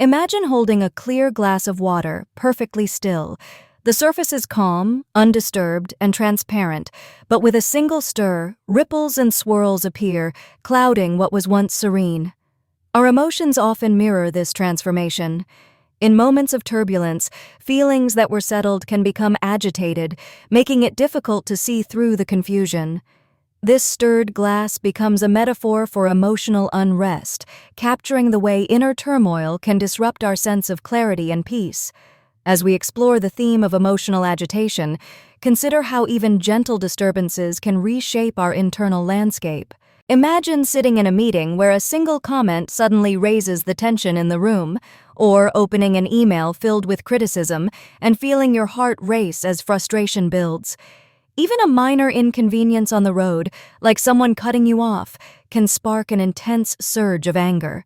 Imagine holding a clear glass of water, perfectly still. The surface is calm, undisturbed, and transparent, but with a single stir, ripples and swirls appear, clouding what was once serene. Our emotions often mirror this transformation. In moments of turbulence, feelings that were settled can become agitated, making it difficult to see through the confusion. This stirred glass becomes a metaphor for emotional unrest, capturing the way inner turmoil can disrupt our sense of clarity and peace. As we explore the theme of emotional agitation, consider how even gentle disturbances can reshape our internal landscape. Imagine sitting in a meeting where a single comment suddenly raises the tension in the room, or opening an email filled with criticism and feeling your heart race as frustration builds. Even a minor inconvenience on the road, like someone cutting you off, can spark an intense surge of anger.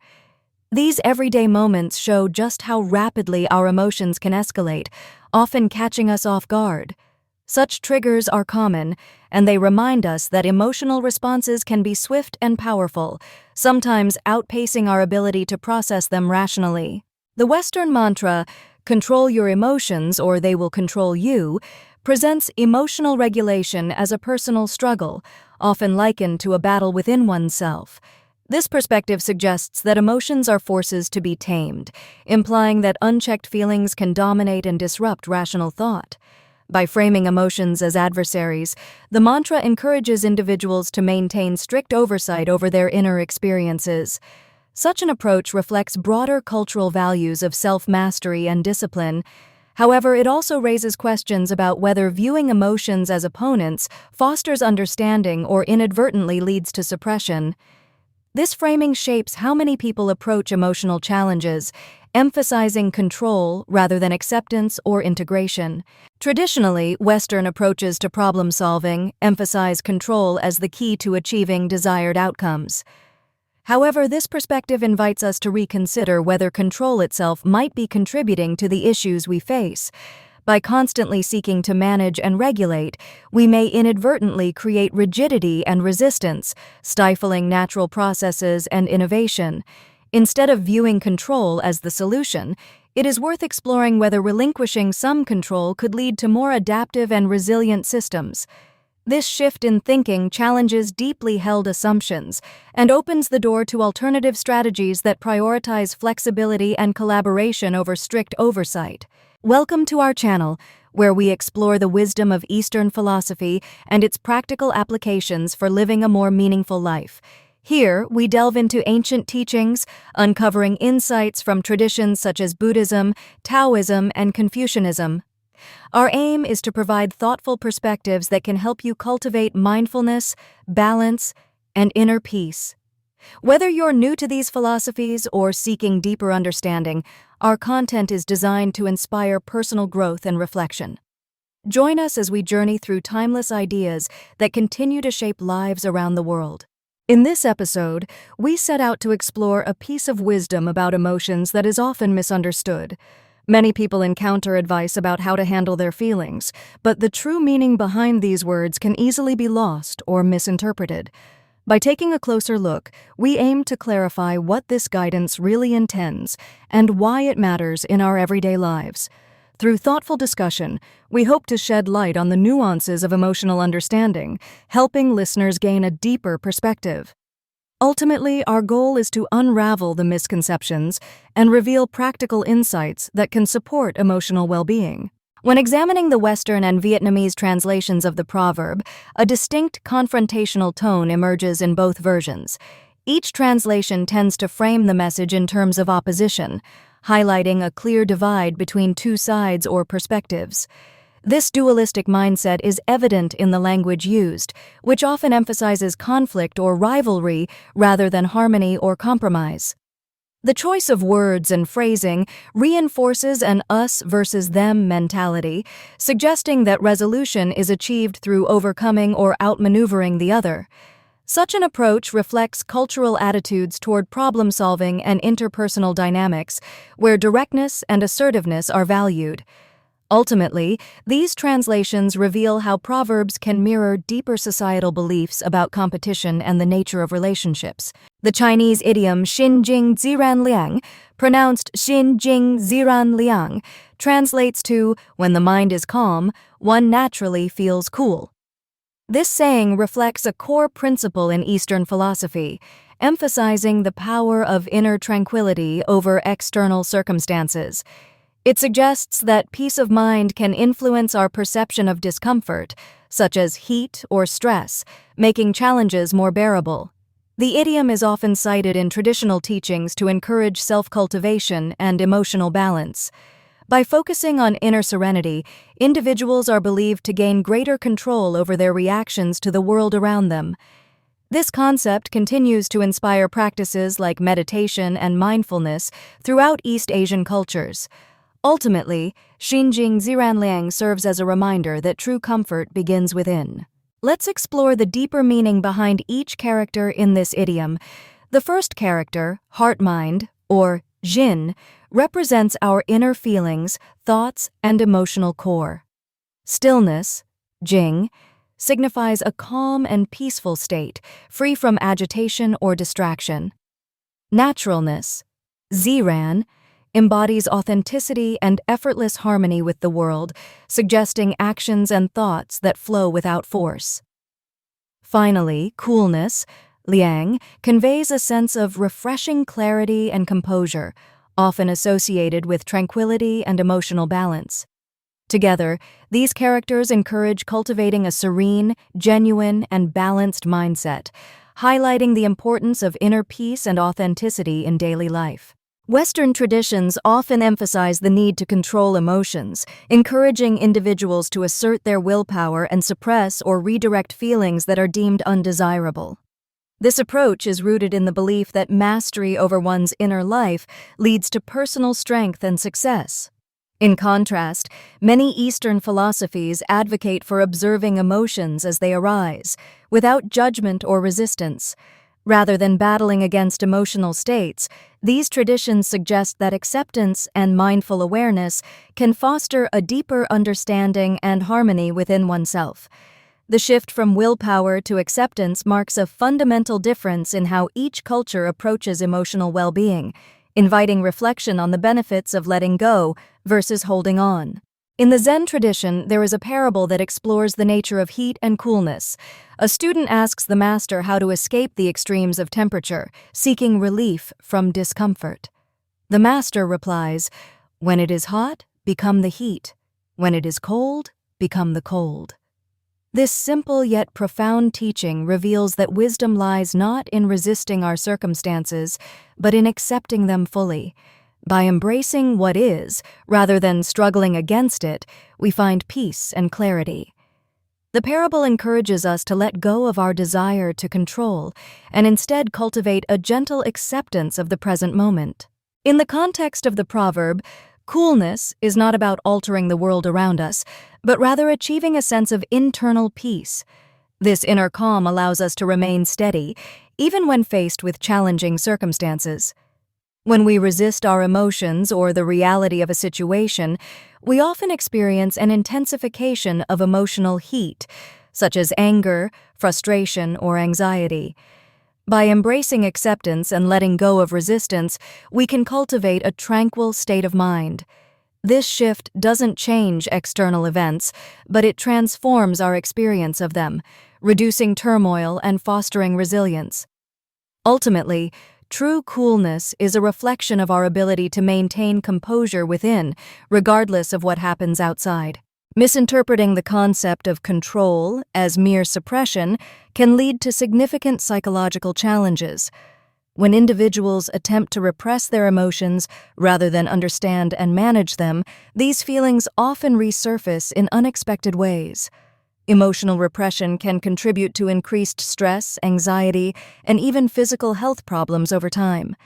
These everyday moments show just how rapidly our emotions can escalate, often catching us off guard. Such triggers are common, and they remind us that emotional responses can be swift and powerful, sometimes outpacing our ability to process them rationally. The Western mantra, "Control your emotions or they will control you," presents emotional regulation as a personal struggle, often likened to a battle within oneself. This perspective suggests that emotions are forces to be tamed, implying that unchecked feelings can dominate and disrupt rational thought. By framing emotions as adversaries, the mantra encourages individuals to maintain strict oversight over their inner experiences. Such an approach reflects broader cultural values of self-mastery and discipline. However, it also raises questions about whether viewing emotions as opponents fosters understanding or inadvertently leads to suppression. This framing shapes how many people approach emotional challenges, emphasizing control rather than acceptance or integration. Traditionally, Western approaches to problem-solving emphasize control as the key to achieving desired outcomes. However, this perspective invites us to reconsider whether control itself might be contributing to the issues we face. By constantly seeking to manage and regulate, we may inadvertently create rigidity and resistance, stifling natural processes and innovation. Instead of viewing control as the solution, it is worth exploring whether relinquishing some control could lead to more adaptive and resilient systems. This shift in thinking challenges deeply held assumptions and opens the door to alternative strategies that prioritize flexibility and collaboration over strict oversight. Welcome to our channel, where we explore the wisdom of Eastern philosophy and its practical applications for living a more meaningful life. Here, we delve into ancient teachings, uncovering insights from traditions such as Buddhism, Taoism, and Confucianism. Our aim is to provide thoughtful perspectives that can help you cultivate mindfulness, balance, and inner peace. Whether you're new to these philosophies or seeking deeper understanding, our content is designed to inspire personal growth and reflection. Join us as we journey through timeless ideas that continue to shape lives around the world. In this episode, we set out to explore a piece of wisdom about emotions that is often misunderstood. Many people encounter advice about how to handle their feelings, but the true meaning behind these words can easily be lost or misinterpreted. By taking a closer look, we aim to clarify what this guidance really intends and why it matters in our everyday lives. Through thoughtful discussion, we hope to shed light on the nuances of emotional understanding, helping listeners gain a deeper perspective. Ultimately, our goal is to unravel the misconceptions and reveal practical insights that can support emotional well-being. When examining the Western and Vietnamese translations of the proverb, a distinct confrontational tone emerges in both versions. Each translation tends to frame the message in terms of opposition, highlighting a clear divide between two sides or perspectives. This dualistic mindset is evident in the language used, which often emphasizes conflict or rivalry rather than harmony or compromise. The choice of words and phrasing reinforces an us versus them mentality, suggesting that resolution is achieved through overcoming or outmaneuvering the other. Such an approach reflects cultural attitudes toward problem-solving and interpersonal dynamics, where directness and assertiveness are valued. Ultimately, these translations reveal how proverbs can mirror deeper societal beliefs about competition and the nature of relationships. The Chinese idiom "xin jing ziran liang" pronounced Xin Jing Ziran Liang, translates to, when the mind is calm, one naturally feels cool. This saying reflects a core principle in Eastern philosophy, emphasizing the power of inner tranquility over external circumstances. It suggests that peace of mind can influence our perception of discomfort, such as heat or stress, making challenges more bearable. The idiom is often cited in traditional teachings to encourage self-cultivation and emotional balance. By focusing on inner serenity, individuals are believed to gain greater control over their reactions to the world around them. This concept continues to inspire practices like meditation and mindfulness throughout East Asian cultures. Ultimately, Xinjing Ziranliang serves as a reminder that true comfort begins within. Let's explore the deeper meaning behind each character in this idiom. The first character, heart-mind, or Jin, represents our inner feelings, thoughts, and emotional core. Stillness, Jing, signifies a calm and peaceful state, free from agitation or distraction. Naturalness, Ziran, embodies authenticity and effortless harmony with the world, suggesting actions and thoughts that flow without force. Finally, coolness, Liang, conveys a sense of refreshing clarity and composure, often associated with tranquility and emotional balance. Together, these characters encourage cultivating a serene, genuine, and balanced mindset, highlighting the importance of inner peace and authenticity in daily life. Western traditions often emphasize the need to control emotions, encouraging individuals to assert their willpower and suppress or redirect feelings that are deemed undesirable. This approach is rooted in the belief that mastery over one's inner life leads to personal strength and success. In contrast, many Eastern philosophies advocate for observing emotions as they arise, without judgment or resistance. Rather than battling against emotional states, these traditions suggest that acceptance and mindful awareness can foster a deeper understanding and harmony within oneself. The shift from willpower to acceptance marks a fundamental difference in how each culture approaches emotional well-being, inviting reflection on the benefits of letting go versus holding on. In the Zen tradition, there is a parable that explores the nature of heat and coolness. A student asks the master how to escape the extremes of temperature, seeking relief from discomfort. The master replies, "When it is hot, become the heat. When it is cold, become the cold." This simple yet profound teaching reveals that wisdom lies not in resisting our circumstances, but in accepting them fully. By embracing what is, rather than struggling against it, we find peace and clarity. The parable encourages us to let go of our desire to control and instead cultivate a gentle acceptance of the present moment. In the context of the proverb, coolness is not about altering the world around us, but rather achieving a sense of internal peace. This inner calm allows us to remain steady, even when faced with challenging circumstances. When we resist our emotions or the reality of a situation, we often experience an intensification of emotional heat, such as anger, frustration, or anxiety. By embracing acceptance and letting go of resistance, we can cultivate a tranquil state of mind. This shift doesn't change external events, but it transforms our experience of them, reducing turmoil and fostering resilience. Ultimately, true coolness is a reflection of our ability to maintain composure within, regardless of what happens outside. Misinterpreting the concept of control as mere suppression can lead to significant psychological challenges. When individuals attempt to repress their emotions rather than understand and manage them, these feelings often resurface in unexpected ways. Emotional repression can contribute to increased stress, anxiety, and even physical health problems over time.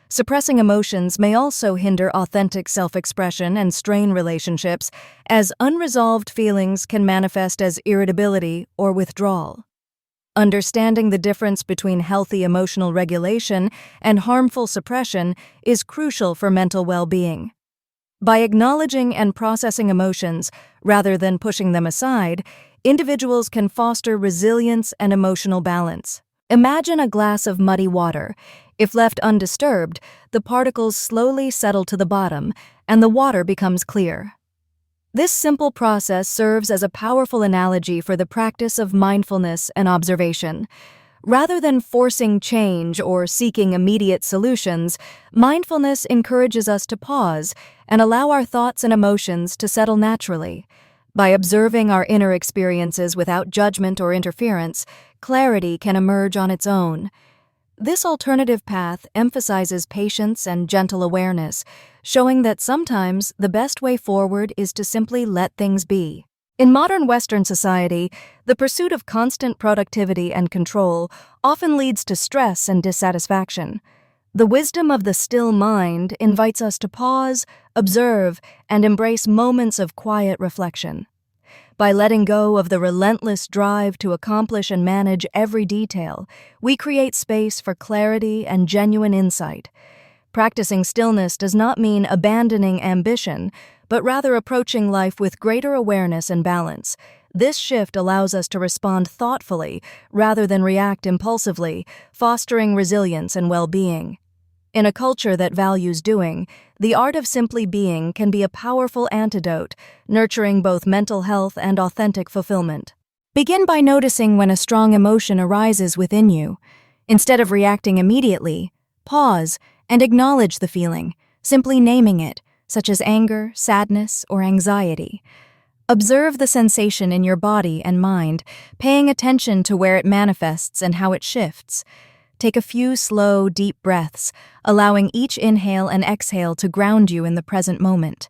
Suppressing emotions may also hinder authentic self-expression and strain relationships, as unresolved feelings can manifest as irritability or withdrawal. Understanding the difference between healthy emotional regulation and harmful suppression is crucial for mental well-being. By acknowledging and processing emotions, rather than pushing them aside, individuals can foster resilience and emotional balance. Imagine a glass of muddy water. If left undisturbed, the particles slowly settle to the bottom, and the water becomes clear. This simple process serves as a powerful analogy for the practice of mindfulness and observation. Rather than forcing change or seeking immediate solutions, mindfulness encourages us to pause and allow our thoughts and emotions to settle naturally. By observing our inner experiences without judgment or interference, clarity can emerge on its own. This alternative path emphasizes patience and gentle awareness, showing that sometimes the best way forward is to simply let things be. In modern Western society, the pursuit of constant productivity and control often leads to stress and dissatisfaction. The wisdom of the still mind invites us to pause, observe, and embrace moments of quiet reflection. By letting go of the relentless drive to accomplish and manage every detail, we create space for clarity and genuine insight. Practicing stillness does not mean abandoning ambition, but rather approaching life with greater awareness and balance. This shift allows us to respond thoughtfully rather than react impulsively, fostering resilience and well-being. In a culture that values doing, the art of simply being can be a powerful antidote, nurturing both mental health and authentic fulfillment. Begin by noticing when a strong emotion arises within you. Instead of reacting immediately, pause and acknowledge the feeling, simply naming it, such as anger, sadness, or anxiety. Observe the sensation in your body and mind, paying attention to where it manifests and how it shifts. Take a few slow, deep breaths, allowing each inhale and exhale to ground you in the present moment.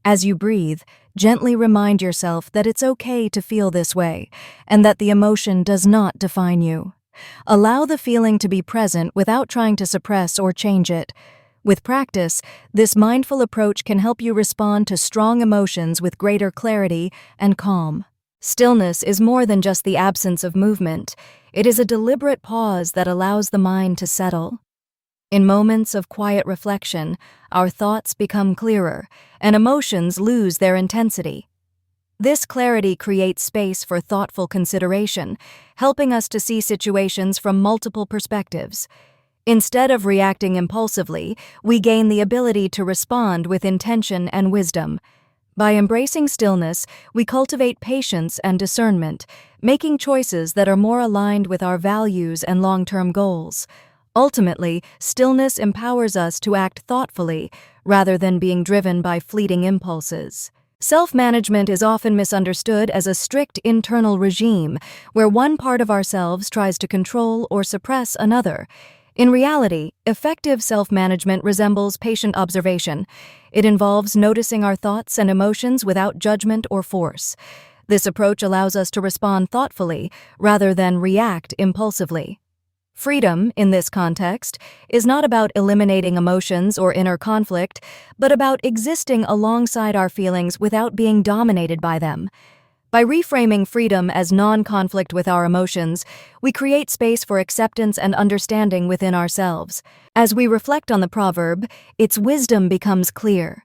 As you breathe, gently remind yourself that it's okay to feel this way, and that the emotion does not define you. Allow the feeling to be present without trying to suppress or change it. With practice, this mindful approach can help you respond to strong emotions with greater clarity and calm. Stillness is more than just the absence of movement. It is a deliberate pause that allows the mind to settle. In moments of quiet reflection, our thoughts become clearer, and emotions lose their intensity. This clarity creates space for thoughtful consideration, helping us to see situations from multiple perspectives. Instead of reacting impulsively, we gain the ability to respond with intention and wisdom. By embracing stillness, we cultivate patience and discernment, making choices that are more aligned with our values and long-term goals. Ultimately, stillness empowers us to act thoughtfully rather than being driven by fleeting impulses. Self-management is often misunderstood as a strict internal regime where one part of ourselves tries to control or suppress another. In reality, effective self-management resembles patient observation. It involves noticing our thoughts and emotions without judgment or force. This approach allows us to respond thoughtfully rather than react impulsively. Freedom, in this context, is not about eliminating emotions or inner conflict, but about existing alongside our feelings without being dominated by them. By reframing freedom as non-conflict with our emotions, we create space for acceptance and understanding within ourselves. As we reflect on the proverb, its wisdom becomes clear.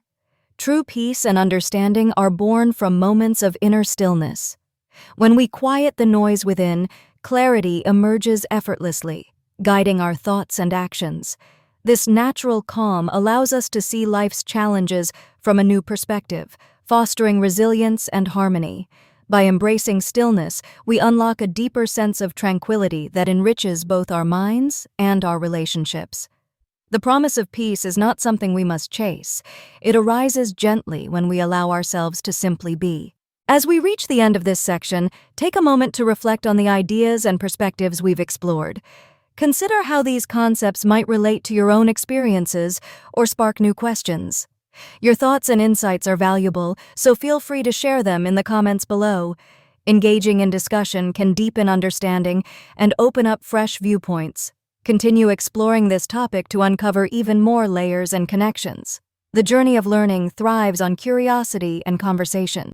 True peace and understanding are born from moments of inner stillness. When we quiet the noise within, clarity emerges effortlessly, guiding our thoughts and actions. This natural calm allows us to see life's challenges from a new perspective, fostering resilience and harmony. By embracing stillness, we unlock a deeper sense of tranquility that enriches both our minds and our relationships. The promise of peace is not something we must chase. It arises gently when we allow ourselves to simply be. As we reach the end of this section, take a moment to reflect on the ideas and perspectives we've explored. Consider how these concepts might relate to your own experiences or spark new questions. Your thoughts and insights are valuable, so feel free to share them in the comments below. Engaging in discussion can deepen understanding and open up fresh viewpoints. Continue exploring this topic to uncover even more layers and connections. The journey of learning thrives on curiosity and conversation.